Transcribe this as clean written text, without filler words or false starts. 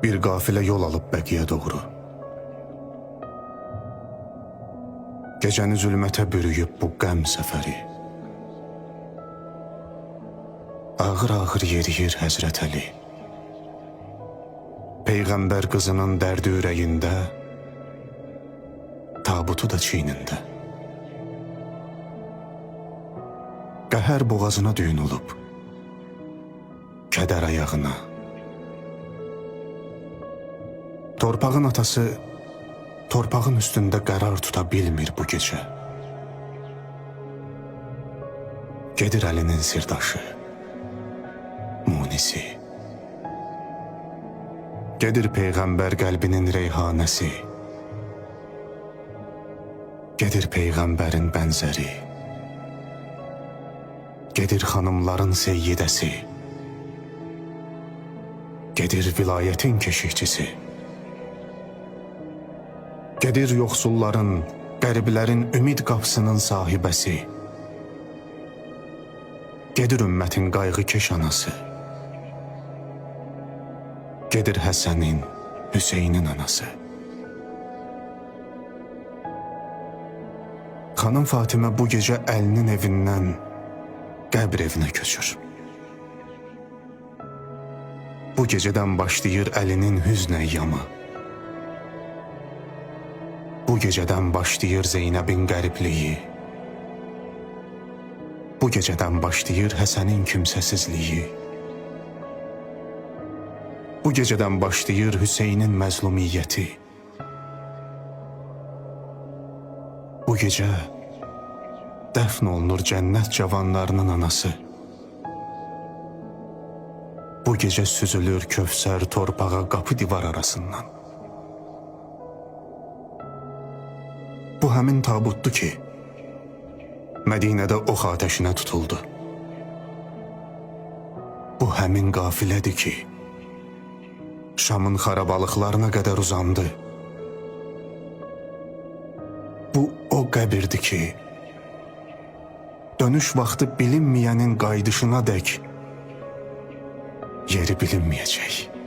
Bir qafilə yol alıb Bəqiyə doğru. Gecəni zülmətə bürüyüb bu qəm səfəri. Ağır-ağır yeriyir Həzrət Əli. Peyğəmbər qızının dərdi ürəyində, tabutu da çiynində. Qəhər boğazına düyün olub, kədər ayağına. Torpağın atası torpağın üstündə qərar tuta bilmir bu gecə. Gedir Əlinin sirdaşı, munisi. Gedir Peyğəmbər qəlbinin reyhanəsi. Gedir Peyğəmbərin bənzəri. Gedir xanımların seyyidəsi. Gedir vilayətin keşikçisi. Gedir yoxsulların, qəriblərin ümid qapısının sahibəsi. Gedir ümmətin qayğıkeş anası. Gedir Həsənin, Hüseynin anası. Xanım Fatimə bu gecə Əlinin evindən qəbr evinə köçür. Bu gecədən başlayır Əlinin hüznə yamı. Bu gecədən başlayır Zeynəbin qəribliyi. Bu gecədən başlayır Həsənin kimsəsizliyi. Bu gecədən başlayır Hüseynin məzlumiyyəti. Bu gecə dəfn olunur cənnət cavanlarının anası. Bu gecə süzülür Kövsər torpağa qapı divar arasından. Bu həmin tabutdur ki, Mədinədə ox atəşinə tutuldu. Bu həmin qafilədir ki, Şamın xarabalıqlarına qədər uzandı. Bu o qəbirdir ki, dönüş vaxtı bilinməyənin qaydışına dək yeri bilinməyəcək.